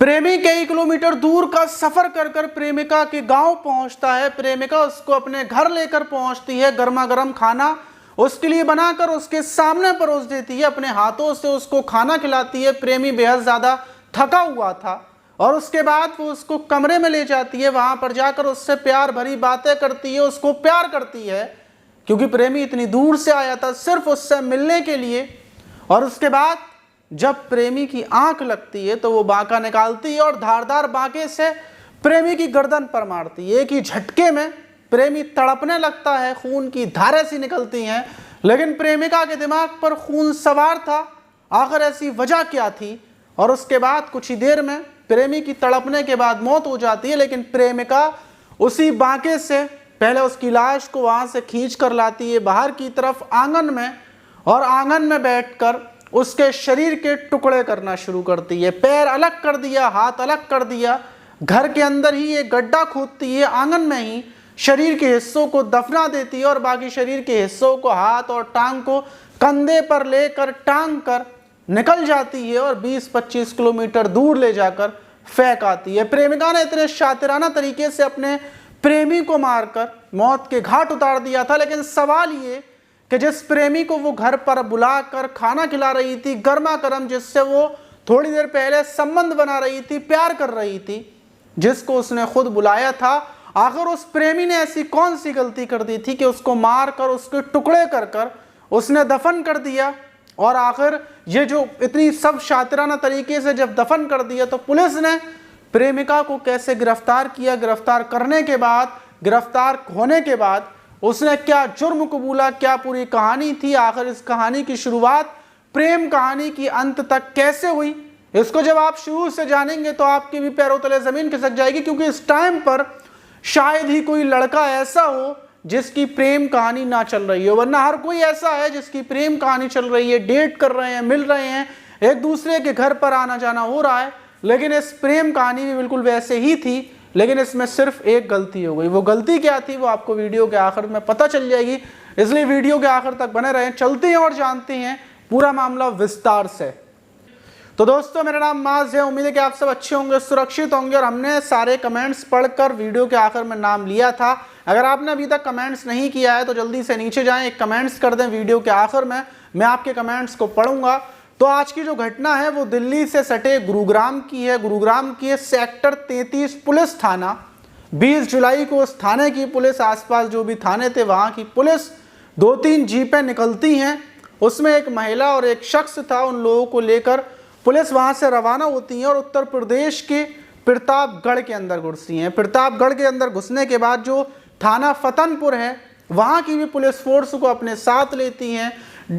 प्रेमी कई किलोमीटर दूर का सफर कर कर प्रेमिका के गांव पहुंचता है। प्रेमिका उसको अपने घर लेकर पहुंचती है, गर्मा गर्म खाना उसके लिए बनाकर उसके सामने परोस देती है, अपने हाथों से उसको खाना खिलाती है। प्रेमी बेहद ज़्यादा थका हुआ था और उसके बाद वो उसको कमरे में ले जाती है। वहाँ पर जाकर उससे प्यार भरी बातें करती है, उसको प्यार करती है, क्योंकि प्रेमी इतनी दूर से आया था सिर्फ उससे मिलने के लिए। और उसके बाद जब प्रेमी की आंख लगती है तो वो बांका निकालती है और धारदार बांके से प्रेमी की गर्दन पर मारती है। एक ही झटके में प्रेमी तड़पने लगता है, खून की धारें सी निकलती हैं, लेकिन प्रेमिका के दिमाग पर खून सवार था। आखिर ऐसी वजह क्या थी? और उसके बाद कुछ ही देर में प्रेमी की तड़पने के बाद मौत हो जाती है, लेकिन प्रेमिका उसी बांके से पहले उसकी लाश को वहां से खींच कर लाती है बाहर की तरफ आंगन में, और आंगन में बैठकर उसके शरीर के टुकड़े करना शुरू करती है। पैर अलग कर दिया, हाथ अलग कर दिया, घर के अंदर ही एक गड्ढा खोदती है, आंगन में ही शरीर के हिस्सों को दफना देती है और बाकी शरीर के हिस्सों को हाथ और टांग को कंधे पर लेकर टांग कर निकल जाती है और 20-25 किलोमीटर दूर ले जाकर फेंक आती है। प्रेमिका ने इतने शातिराना तरीके से अपने प्रेमी को मारकर मौत के घाट उतार दिया था, लेकिन सवाल ये कि जिस प्रेमी को वो घर पर बुलाकर खाना खिला रही थी, गर्मा गर्म, जिससे वो थोड़ी देर पहले संबंध बना रही थी, प्यार कर रही थी, जिसको उसने खुद बुलाया था, आखिर उस प्रेमी ने ऐसी कौन सी गलती कर दी थी कि उसको मार कर उसके टुकड़े कर कर उसने दफन कर दिया। और आखिर ये जो इतनी सब शातिराना तरीके से जब दफन कर दिया तो पुलिस ने प्रेमिका को कैसे गिरफ्तार किया? गिरफ्तार करने के बाद, गिरफ्तार होने के बाद उसने क्या जुर्म कबूला, क्या पूरी कहानी थी? आखिर इस कहानी की शुरुआत प्रेम कहानी की अंत तक कैसे हुई? इसको जब आप शुरू से जानेंगे तो आपके भी पैरों तले जमीन खिसक जाएगी, क्योंकि इस टाइम पर शायद ही कोई लड़का ऐसा हो जिसकी प्रेम कहानी ना चल रही हो, वरना हर कोई ऐसा है जिसकी प्रेम कहानी चल रही है, डेट कर रहे हैं, मिल रहे हैं, एक दूसरे के घर पर आना जाना हो रहा है। लेकिन इस प्रेम कहानी भी बिल्कुल वैसे ही थी, लेकिन इसमें सिर्फ एक गलती हो गई। वो गलती क्या थी वो आपको वीडियो के आखिर में पता चल जाएगी, इसलिए वीडियो के आखिर तक बने रहें। चलते हैं और जानते हैं पूरा मामला विस्तार से। तो दोस्तों, मेरा नाम माज है, उम्मीद है कि आप सब अच्छे होंगे, सुरक्षित होंगे। और हमने सारे कमेंट्स पढ़कर वीडियो के आखिर में नाम लिया था। अगर आपने अभी तक कमेंट्स नहीं किया है तो जल्दी से नीचे जाएं, एक कमेंट्स कर दें वीडियो के आखिर में, मैं आपके कमेंट्स को पढ़ूंगा। तो आज की जो घटना है वो दिल्ली से सटे गुरुग्राम की है। गुरुग्राम की सेक्टर 33 पुलिस थाना, 20 जुलाई को उस थाने की पुलिस, आसपास जो भी थाने थे वहाँ की पुलिस, 2-3 जीपें निकलती हैं, उसमें एक महिला और एक शख्स था। उन लोगों को लेकर पुलिस वहाँ से रवाना होती है और उत्तर प्रदेश के प्रतापगढ़ के अंदर घुसती हैं। प्रतापगढ़ के अंदर घुसने के बाद जो थाना फतनपुर है वहाँ की भी पुलिस फोर्स को अपने साथ लेती हैं।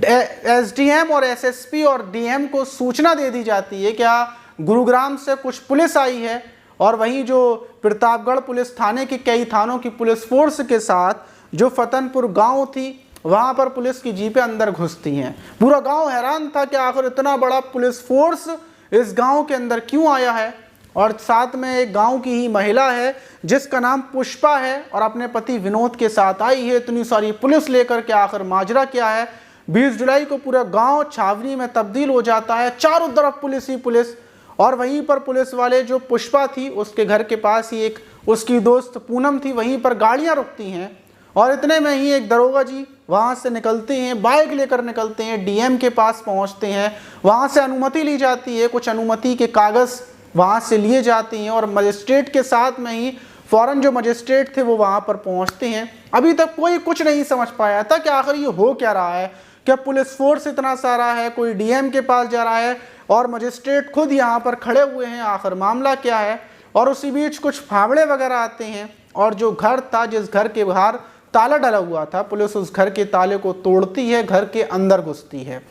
एसडीएम और एसएसपी और डीएम को सूचना दे दी जाती है क्या गुरुग्राम से कुछ पुलिस आई है, और वहीं जो प्रतापगढ़ पुलिस थाने के कई थानों की पुलिस फोर्स के साथ जो फतनपुर गांव थी वहां पर पुलिस की जीपें अंदर घुसती हैं। पूरा गांव हैरान था कि आखिर इतना बड़ा पुलिस फोर्स इस गांव के अंदर क्यों आया है, और साथ में एक गांव की ही महिला है जिसका नाम पुष्पा है और अपने पति विनोद के साथ आई है। इतनी सारी पुलिस लेकर के आखिर माजरा क्या है? 20 जुलाई को पूरा गांव छावनी में तब्दील हो जाता है, चारों तरफ पुलिस ही पुलिस। और वहीं पर पुलिस वाले जो पुष्पा थी उसके घर के पास ही एक उसकी दोस्त पूनम थी, वहीं पर गाड़ियां रुकती हैं और इतने में ही एक दरोगा जी वहाँ से निकलते हैं, बाइक लेकर निकलते हैं, डीएम के पास पहुँचते हैं, वहाँ से अनुमति ली जाती है, कुछ अनुमति के कागज़ वहाँ से लिए जाते हैं और मजिस्ट्रेट के साथ में ही फ़ौरन जो मजिस्ट्रेट थे वो वहाँ पर पहुँचते हैं। अभी तक कोई कुछ नहीं समझ पाया था कि आखिर ये हो क्या रहा है, क्या पुलिस फोर्स इतना सारा है, कोई डीएम के पास जा रहा है और मजिस्ट्रेट खुद यहाँ पर खड़े हुए हैं, आखिर मामला क्या है। और उसी बीच कुछ फावड़े वगैरह आते हैं और जो घर था, जिस घर के बाहर ताला डला हुआ था, पुलिस उस घर के ताले को तोड़ती है, घर के अंदर घुसती है।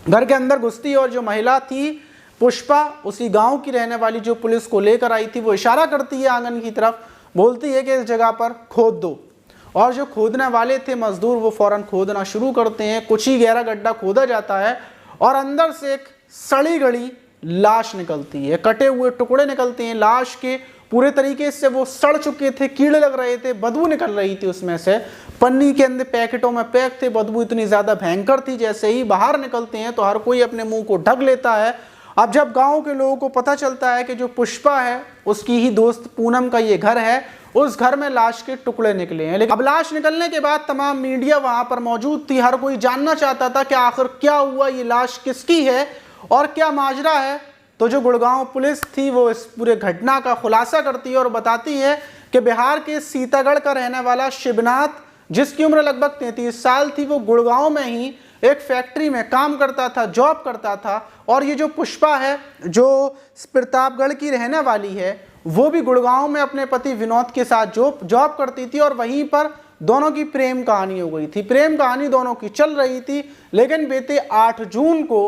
घर के अंदर घुसती है और जो महिला थी पुष्पा, उसी गांव की रहने वाली जो पुलिस को लेकर आई थी, वो इशारा करती है आंगन की तरफ, बोलती है कि इस जगह पर खोद दो। और जो खोदने वाले थे मजदूर वो फौरन खोदना शुरू करते हैं। कुछ ही गहरा गड्ढा खोदा जाता है और अंदर से एक सड़ी गली लाश निकलती है, कटे हुए टुकड़े निकलते हैं लाश के, पूरे तरीके से वो सड़ चुके थे, कीड़े लग रहे थे, बदबू निकल रही थी उसमें से, पन्नी के अंदर पैकेटों में पैक थे, बदबू इतनी ज़्यादा भयंकर थी। जैसे ही बाहर निकलते हैं तो हर कोई अपने मुंह को ढक लेता है। अब जब गांव के लोगों को पता चलता है कि जो पुष्पा है उसकी ही दोस्त पूनम का ये घर है, उस घर में लाश के टुकड़े निकले हैं। लेकिन अब लाश निकलने के बाद तमाम मीडिया वहां पर मौजूद थी, हर कोई जानना चाहता था कि आखिर क्या हुआ, ये लाश किसकी है और क्या माजरा है। तो जो गुड़गांव पुलिस थी वो इस पूरे घटना का खुलासा करती है और बताती है कि बिहार के सीतागढ़ का रहने वाला शिवनाथ, जिसकी उम्र लगभग 33 साल थी, वो गुड़गांव में ही एक फैक्ट्री में काम करता था, जॉब करता था। और ये जो पुष्पा है जो प्रतापगढ़ की रहने वाली है, वो भी गुड़गांव में अपने पति विनोद के साथ जॉब करती थी और वहीं पर दोनों की प्रेम कहानी हो गई थी। प्रेम कहानी दोनों की चल रही थी, लेकिन बीते 8 जून को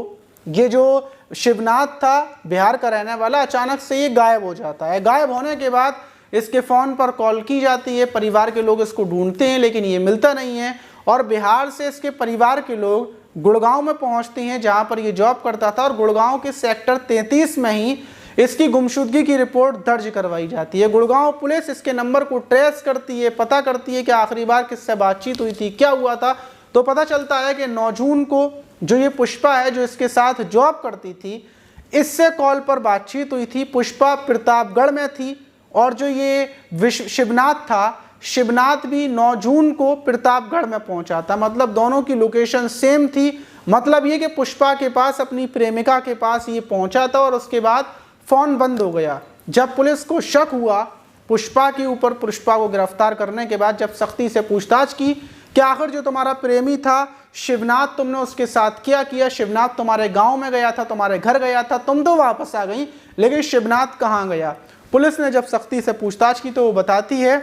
ये जो शिवनाथ था बिहार का रहने वाला, अचानक से ये गायब हो जाता है। गायब होने के बाद इसके फ़ोन पर कॉल की जाती है, परिवार के लोग इसको ढूंढते हैं लेकिन ये मिलता नहीं है। और बिहार से इसके परिवार के लोग गुड़गांव में पहुंचते हैं जहां पर ये जॉब करता था और गुड़गांव के सेक्टर 33 में ही इसकी गुमशुदगी की रिपोर्ट दर्ज करवाई जाती है। गुड़गांव पुलिस इसके नंबर को ट्रेस करती है, पता करती है कि आखिरी बार किससे बातचीत हुई थी, क्या हुआ था। तो पता चलता है कि 9 जून को जो ये पुष्पा है जो इसके साथ जॉब करती थी, इससे कॉल पर बातचीत हुई थी। पुष्पा प्रतापगढ़ में थी और जो ये शिवनाथ था, शिवनाथ भी 9 जून को प्रतापगढ़ में पहुंचा था। मतलब दोनों की लोकेशन सेम थी। मतलब ये कि पुष्पा के पास, अपनी प्रेमिका के पास ये पहुंचा था और उसके बाद फ़ोन बंद हो गया। जब पुलिस को शक हुआ पुष्पा के ऊपर, पुष्पा को गिरफ्तार करने के बाद जब सख्ती से पूछताछ की कि आखिर जो तुम्हारा प्रेमी था शिवनाथ, तुमने उसके साथ क्या किया, शिवनाथ तुम्हारे गाँव में गया था, तुम्हारे घर गया था, तुम तो वापस आ गई, लेकिन शिवनाथ कहाँ गया। पुलिस ने जब सख्ती से पूछताछ की तो वो बताती है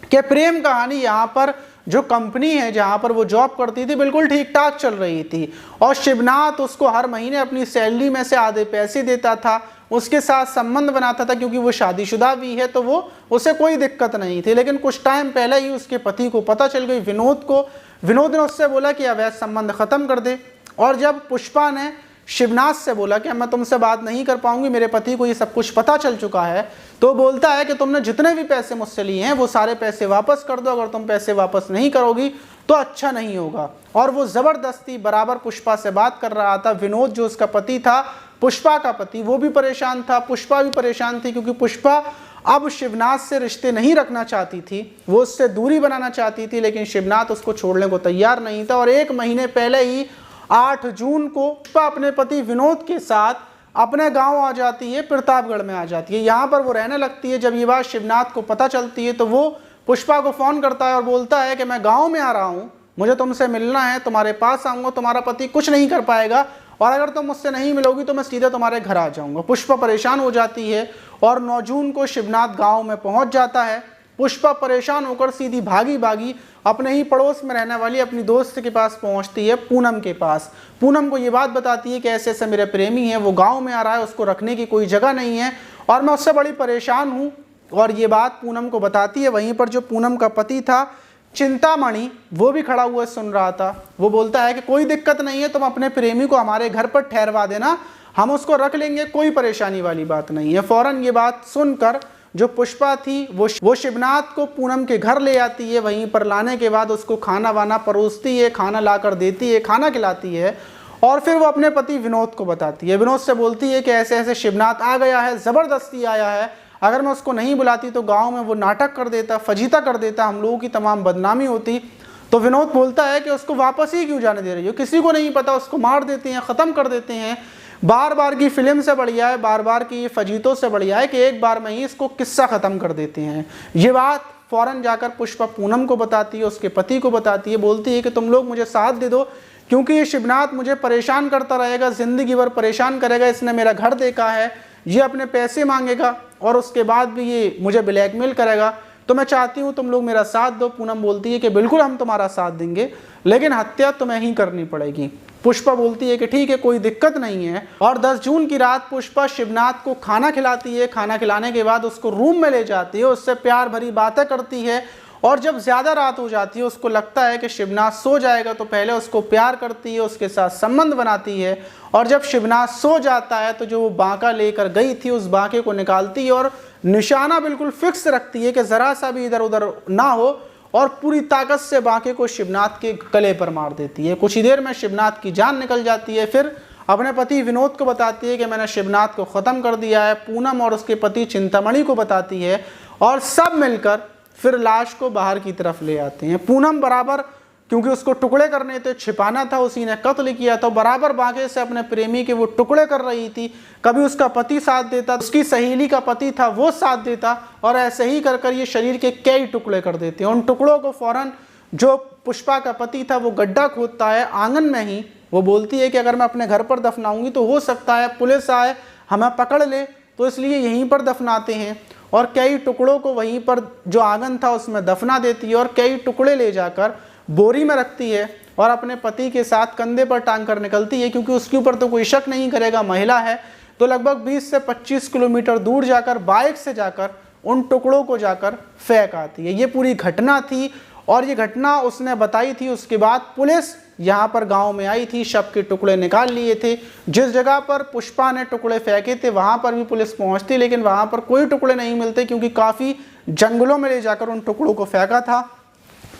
कि प्रेम कहानी यहाँ पर जो कंपनी है जहाँ पर वो जॉब करती थी बिल्कुल ठीक ठाक चल रही थी और शिवनाथ उसको हर महीने अपनी सैलरी में से आधे पैसे देता था, उसके साथ संबंध बनाता था क्योंकि वो शादीशुदा भी है तो वो उसे कोई दिक्कत नहीं थी। लेकिन कुछ टाइम पहले ही उसके पति को पता चल गई, विनोद को। विनोद ने उससे बोला कि अवैध संबंध ख़त्म कर दे। और जब पुष्पा ने शिवनाथ से बोला कि मैं तुमसे बात नहीं कर पाऊंगी, मेरे पति को ये सब कुछ पता चल चुका है, तो बोलता है कि तुमने जितने भी पैसे मुझसे लिए हैं वो सारे पैसे वापस कर दो, अगर तुम पैसे वापस नहीं करोगी तो अच्छा नहीं होगा। और वो ज़बरदस्ती बराबर पुष्पा से बात कर रहा था। विनोद जो उसका पति था, पुष्पा का पति, वो भी परेशान था, पुष्पा भी परेशान थी क्योंकि पुष्पा अब शिवनाथ से रिश्ते नहीं रखना चाहती थी, वो उससे दूरी बनाना चाहती थी, लेकिन शिवनाथ उसको छोड़ने को तैयार नहीं था। और 1 महीने पहले ही 8 जून को पुष्पा अपने पति विनोद के साथ अपने गांव आ जाती है, प्रतापगढ़ में आ जाती है, यहाँ पर वो रहने लगती है। जब ये बात शिवनाथ को पता चलती है तो वो पुष्पा को फ़ोन करता है और बोलता है कि मैं गांव में आ रहा हूँ, मुझे तुमसे मिलना है, तुम्हारे पास आऊँगा, तुम्हारा पति कुछ नहीं कर पाएगा और अगर तुम मुझसे नहीं मिलोगी तो मैं सीधे तुम्हारे घर आ जाऊँगा। पुष्पा परेशान हो जाती है और 9 जून को शिवनाथ गाँव में पहुँच जाता है। पुष्पा परेशान होकर सीधी भागी अपने ही पड़ोस में रहने वाली अपनी दोस्त के पास पहुंचती है, पूनम के पास। पूनम को ये बात बताती है कि ऐसे ऐसे मेरे प्रेमी है, वो गांव में आ रहा है, उसको रखने की कोई जगह नहीं है और मैं उससे बड़ी परेशान हूँ। और ये बात पूनम को बताती है। वहीं पर जो पूनम का पति था चिंतामणि, वो भी खड़ा हुआ सुन रहा था। वो बोलता है कि कोई दिक्कत नहीं है, तुम अपने प्रेमी को हमारे घर पर ठहरवा देना, हम उसको रख लेंगे, कोई परेशानी वाली बात नहीं है। फ़ौरन ये बात सुनकर जो पुष्पा थी वो शिवनाथ को पूनम के घर ले आती है। वहीं पर लाने के बाद उसको खाना वाना परोसती है, खाना लाकर देती है, खाना खिलाती है और फिर वो अपने पति विनोद को बताती है। विनोद से बोलती है कि ऐसे ऐसे शिवनाथ आ गया है, ज़बरदस्ती आया है, अगर मैं उसको नहीं बुलाती तो गांव में वो नाटक कर देता, फजीता कर देता, हम लोगों की तमाम बदनामी होती। तो विनोद बोलता है कि उसको वापस ही क्यों जाने दे रही हो, किसी को नहीं पता, उसको मार देते हैं, ख़त्म कर देते हैं। बार बार की फिल्म से बढ़िया है, बार बार की फजीतों से बढ़िया है कि एक बार में ही इसको किस्सा ख़त्म कर देते हैं। ये बात फ़ौरन जाकर पुष्पा पूनम को बताती है, उसके पति को बताती है, बोलती है कि तुम लोग मुझे साथ दे दो क्योंकि ये शिवनाथ मुझे परेशान करता रहेगा, ज़िंदगी भर परेशान करेगा, इसने मेरा घर देखा है, ये अपने पैसे मांगेगा और उसके बाद भी ये मुझे ब्लैकमेल करेगा, तो मैं चाहती हूँ तुम लोग मेरा साथ दो। पूनम बोलती है कि बिल्कुल हम तुम्हारा साथ देंगे, लेकिन हत्या तुम्हें ही करनी पड़ेगी। पुष्पा बोलती है कि ठीक है, कोई दिक्कत नहीं है। और 10 जून की रात पुष्पा शिवनाथ को खाना खिलाती है। खाना खिलाने के बाद उसको रूम में ले जाती है, उससे प्यार भरी बातें करती है और जब ज़्यादा रात हो जाती है, उसको लगता है कि शिवनाथ सो जाएगा, तो पहले उसको प्यार करती है, उसके साथ संबंध बनाती है। और जब शिवनाथ सो जाता है तो जो वो बांका लेकर गई थी उस बांके को निकालती है और निशाना बिल्कुल फिक्स रखती है कि ज़रा सा भी इधर उधर ना हो और पूरी ताकत से बांके को शिवनाथ के गले पर मार देती है। कुछ ही देर में शिवनाथ की जान निकल जाती है। फिर अपने पति विनोद को बताती है कि मैंने शिवनाथ को ख़त्म कर दिया है। पूनम और उसके पति चिंतामणि को बताती है और सब मिलकर फिर लाश को बाहर की तरफ ले आते हैं। पूनम बराबर, क्योंकि उसको टुकड़े करने थे, छिपाना था, उसी ने कत्ल किया था, बराबर बागे से अपने प्रेमी के वो टुकड़े कर रही थी। कभी उसका पति साथ देता, उसकी सहेली का पति था वो साथ देता, और ऐसे ही कर कर ये शरीर के कई टुकड़े कर देते हैं। उन टुकड़ों को फौरन जो पुष्पा का पति था वो गड्ढा खोदता है आंगन में ही। वो बोलती है कि अगर मैं अपने घर पर दफनाऊंगी तो हो सकता है पुलिस आए हमें पकड़ ले, तो इसलिए यहीं पर दफनाते हैं। और कई टुकड़ों को वहीं पर जो आंगन था उसमें दफना देती है और कई टुकड़े ले जाकर बोरी में रखती है और अपने पति के साथ कंधे पर टांग कर निकलती है, क्योंकि उसके ऊपर तो कोई शक नहीं करेगा, महिला है। तो लगभग 20 से 25 किलोमीटर दूर जाकर बाइक से जाकर उन टुकड़ों को जाकर फेंक आती है। ये पूरी घटना थी और ये घटना उसने बताई थी। उसके बाद पुलिस यहाँ पर गांव में आई थी, शव के टुकड़े निकाल लिए थे। जिस जगह पर पुष्पा ने टुकड़े फेंके थे वहाँ पर भी पुलिस पहुँचती, लेकिन वहाँ पर कोई टुकड़े नहीं मिलते, क्योंकि काफ़ी जंगलों में ले जाकर उन टुकड़ों को फेंका था।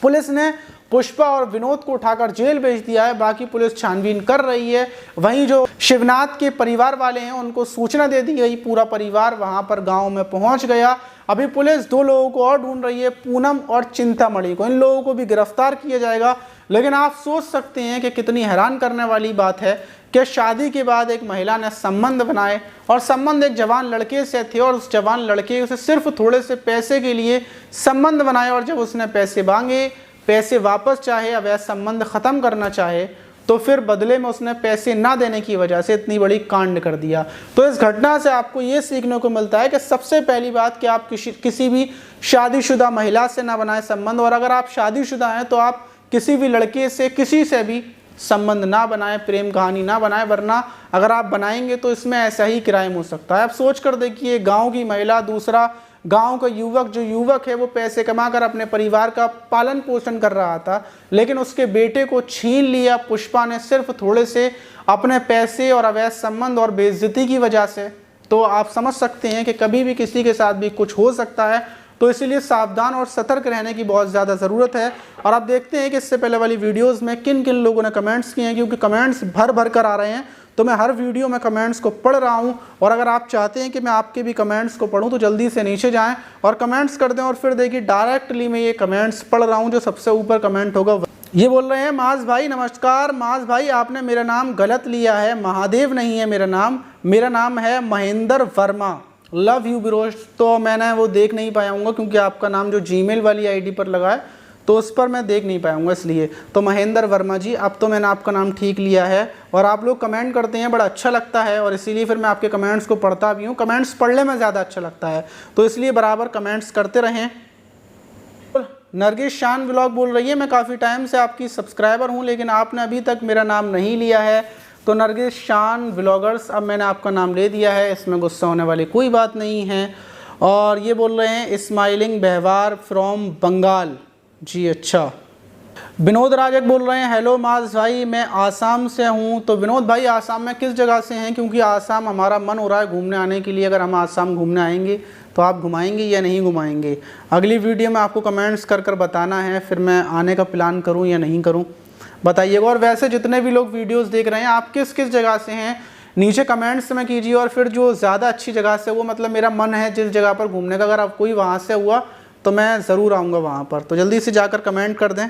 पुलिस ने पुष्पा और विनोद को उठाकर जेल भेज दिया है। बाकी पुलिस छानबीन कर रही है। वहीं जो शिवनाथ के परिवार वाले हैं उनको सूचना दे दी गई, पूरा परिवार वहां पर गांव में पहुंच गया। अभी पुलिस 2 लोगों को और ढूंढ रही है, पूनम और चिंतामणि को। इन लोगों को भी गिरफ्तार किया जाएगा। लेकिन आप सोच सकते हैं कि कितनी हैरान करने वाली बात है कि शादी के बाद एक महिला ने संबंध बनाए और संबंध एक जवान लड़के से थे और उस जवान लड़के से सिर्फ थोड़े से पैसे के लिए संबंध बनाए, और जब उसने पैसे मांगे, पैसे वापस चाहे, अवैध संबंध ख़त्म करना चाहे, तो फिर बदले में उसने पैसे ना देने की वजह से इतनी बड़ी कांड कर दिया। तो इस घटना से आपको ये सीखने को मिलता है कि सबसे पहली बात कि आप किसी भी शादीशुदा महिला से ना बनाए संबंध, और अगर आप शादीशुदा हैं तो आप किसी भी लड़के से, किसी से भी संबंध ना बनाए, प्रेम कहानी ना बनाए, वरना अगर आप बनाएंगे तो इसमें ऐसा ही क्राइम हो सकता है। आप सोच कर देखिए, गाँव की महिला, दूसरा गांव का युवक, जो युवक है वो पैसे कमाकर अपने परिवार का पालन पोषण कर रहा था, लेकिन उसके बेटे को छीन लिया पुष्पा ने सिर्फ थोड़े से अपने पैसे और अवैध संबंध और बेइज्जती की वजह से। तो आप समझ सकते हैं कि कभी भी किसी के साथ भी कुछ हो सकता है। तो इसीलिए सावधान और सतर्क रहने की बहुत ज़्यादा ज़रूरत है। और आप देखते हैं कि इससे पहले वाली वीडियोज़ में किन किन लोगों ने कमेंट्स किए हैं, क्योंकि कमेंट्स भर भर कर आ रहे हैं, तो मैं हर वीडियो में कमेंट्स को पढ़ रहा हूं। और अगर आप चाहते हैं कि मैं आपके भी कमेंट्स को पढूं तो जल्दी से नीचे जाएं और कमेंट्स कर दें। और फिर देखिए, डायरेक्टली मैं ये कमेंट्स पढ़ रहा हूं, जो सबसे ऊपर कमेंट होगा। ये बोल रहे हैं, माज भाई नमस्कार। माज भाई, आपने मेरा नाम गलत लिया है, महादेव नहीं है मेरा नाम है महेंद्र वर्मा। लव यू बिरोश। तो मैंने वो देख नहीं पाया हूँ, क्योंकि आपका नाम जो जीमेल वाली आईडी पर लगा है तो उस पर मैं देख नहीं पाऊंगा, इसलिए। तो महेंद्र वर्मा जी, अब तो मैंने आपका नाम ठीक लिया है। और आप लोग कमेंट करते हैं, बड़ा अच्छा लगता है, और इसीलिए फिर मैं आपके कमेंट्स को पढ़ता भी हूँ। कमेंट्स पढ़ने में ज़्यादा अच्छा लगता है, तो इसलिए बराबर कमेंट्स करते रहें। नरगिस शान व्लॉग बोल रही है, मैं काफ़ी टाइम से आपकी सब्सक्राइबर हूँ, लेकिन आपने अभी तक मेरा नाम नहीं लिया है। तो नरगिस शान व्लॉगर्स, अब मैंने आपका नाम ले दिया है, इसमें गुस्सा होने वाली कोई बात नहीं है। और ये बोल रहे हैं, स्माइलिंग व्यवहार फ्रॉम बंगाल जी, अच्छा। विनोद राजक बोल रहे हैं, हेलो माज भाई, मैं आसाम से हूँ। तो विनोद भाई, आसाम में किस जगह से हैं? क्योंकि आसाम हमारा मन हो रहा है घूमने आने के लिए। अगर हम आसाम घूमने आएंगे तो आप घुमाएंगे या नहीं घुमाएंगे? अगली वीडियो में आपको कमेंट्स कर कर बताना है, फिर मैं आने का प्लान करूँ या नहीं करूँ, बताइएगा। और वैसे जितने भी लोग वीडियोज़ देख रहे हैं, आप किस किस जगह से हैं नीचे कमेंट्स में कीजिए। और फिर जो ज़्यादा अच्छी जगह से, वो मतलब मेरा मन है जिस जगह पर घूमने का, अगर आप कोई वहाँ से हुआ तो मैं ज़रूर आऊँगा वहाँ पर। तो जल्दी से जाकर कमेंट कर दें।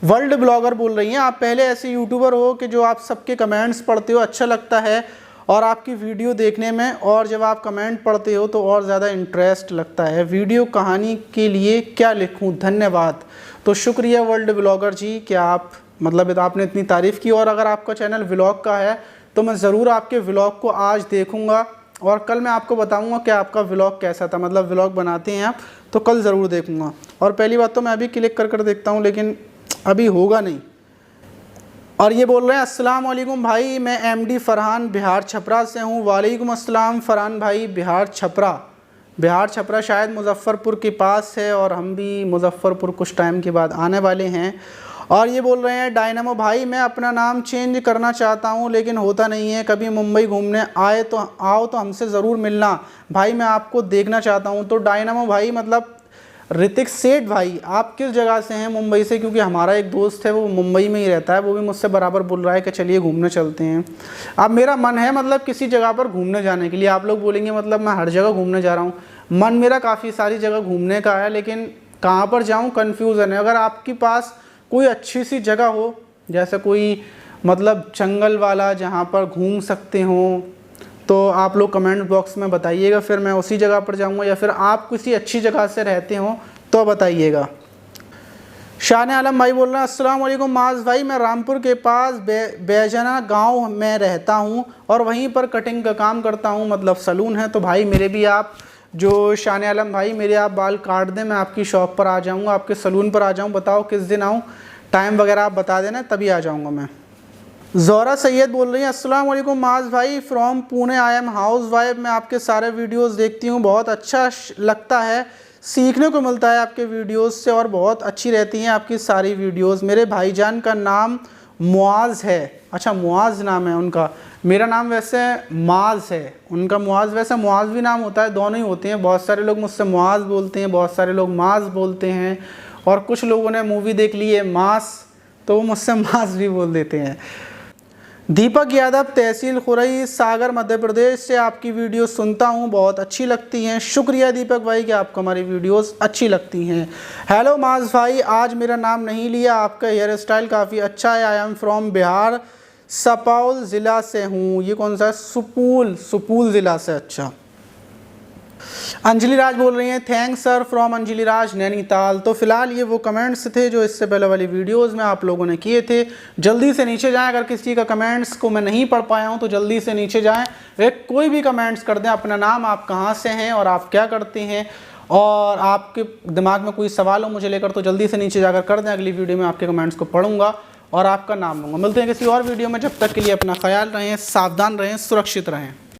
वर्ल्ड ब्लॉगर बोल रही हैं, आप पहले ऐसे यूट्यूबर हो कि जो आप सबके कमेंट्स पढ़ते हो, अच्छा लगता है और आपकी वीडियो देखने में, और जब आप कमेंट पढ़ते हो तो और ज़्यादा इंटरेस्ट लगता है। वीडियो कहानी के लिए क्या लिखूं? धन्यवाद। तो शुक्रिया वर्ल्ड ब्लॉगर जी कि आप मतलब आपने इतनी तारीफ़ की। और अगर आपका चैनल व्लॉग का है तो मैं ज़रूर आपके व्लॉग को आज देखूँगा और कल मैं आपको बताऊंगा कि आपका व्लॉग कैसा था। मतलब व्लॉग बनाते हैं आप, तो कल ज़रूर देखूंगा। और पहली बात तो मैं अभी क्लिक कर कर देखता हूं, लेकिन अभी होगा नहीं। और ये बोल रहे हैं, अस्सलाम वालेकुम भाई, मैं एमडी फरहान बिहार छपरा से हूं। वालेकुम अस्सलाम फरहान भाई, बिहार छपरा शायद मुजफ्फरपुर के पास है, और हम भी मुजफ्फरपुर कुछ टाइम के बाद आने वाले हैं। और ये बोल रहे हैं, डायनामो भाई, मैं अपना नाम चेंज करना चाहता हूँ लेकिन होता नहीं है। कभी मुंबई घूमने आओ तो हमसे ज़रूर मिलना भाई, मैं आपको देखना चाहता हूँ। तो डायनामो भाई, मतलब ऋतिक सेठ भाई, आप किस जगह से हैं? मुंबई से, क्योंकि हमारा एक दोस्त है वो मुंबई में ही रहता है, वो भी मुझसे बराबर बोल रहा है कि चलिए घूमने चलते हैं। अब मेरा मन है मतलब किसी जगह पर घूमने जाने के लिए। आप लोग बोलेंगे मतलब मैं हर जगह घूमने जा रहा हूँ, मन मेरा काफ़ी सारी जगह घूमने का है, लेकिन कहाँ पर जाऊँ कन्फ्यूज़न है। अगर आपके पास कोई अच्छी सी जगह हो, जैसे कोई मतलब जंगल वाला जहाँ पर घूम सकते हों, तो आप लोग कमेंट बॉक्स में बताइएगा, फिर मैं उसी जगह पर जाऊंगा। या फिर आप किसी अच्छी जगह से रहते हो तो बताइएगा। शान आलम भाई बोल रहे हैं, अस्सलाम वालेकुम माज भाई, मैं रामपुर के पास बैजना गांव में रहता हूं और वहीं पर कटिंग का काम करता हूं, मतलब सलून है। तो भाई मेरे भी आप जो शान आलम भाई मेरे आप बाल काट दें, मैं आपकी शॉप पर आ जाऊँगा, आपके सलून पर आ जाऊँ। बताओ किस दिन आऊँ, टाइम वगैरह आप बता देना, तभी आ जाऊँगा मैं। ज़ोरा सैयद बोल रही हैं, अस्सलाम वालेकुम माज भाई, from Pune, I am house wife. मैं आपके सारे वीडियोस देखती हूँ, बहुत अच्छा लगता है, सीखने को मिलता है आपके वीडियोस से और बहुत अच्छी रहती हैं आपकी सारी वीडियोस। मेरे भाईजान का नाम मुआज है। अच्छा, मुआज नाम है उनका, मेरा नाम वैसे माज है, उनका मुआज। वैसे मुआज भी नाम होता है, दोनों ही होते हैं। बहुत सारे लोग मुझसे मुआज बोलते हैं, बहुत सारे लोग माज बोलते हैं, और कुछ लोगों ने मूवी देख ली है मास, तो वो मुझसे माज भी बोल देते हैं। दीपक यादव, तहसील खुरई, सागर, मध्य प्रदेश से आपकी वीडियो सुनता हूं, बहुत अच्छी लगती हैं। शुक्रिया दीपक भाई कि आपको हमारी वीडियोस अच्छी लगती हैं। हेलो माज भाई, आज मेरा नाम नहीं लिया, आपका हेयर स्टाइल काफ़ी अच्छा है। आई एम फ्रॉम बिहार, सपौल ज़िला से हूँ। ये कौन सा है? सुपूल ज़िला से। अच्छा, अंजलि राज बोल रही हैं, थैंक्स सर, फ्रॉम अंजलि राज, नैनीताल। तो फिलहाल ये वो कमेंट्स थे जो इससे पहले वाली वीडियोस में आप लोगों ने किए थे। जल्दी से नीचे जाएं, अगर किसी का कमेंट्स को मैं नहीं पढ़ पाया हूं तो जल्दी से नीचे जाएं, एक कोई भी कमेंट्स कर दें, अपना नाम, आप कहां से हैं और आप क्या करते हैं, और आपके दिमाग में कोई सवाल हो मुझे लेकर, तो जल्दी से नीचे जाकर कर दें। अगली वीडियो में आपके कमेंट्स को पढ़ूंगा और आपका नाम लूँगा। मिलते हैं किसी और वीडियो में, जब तक के लिए अपना ख्याल रहें, सावधान रहें, सुरक्षित रहें।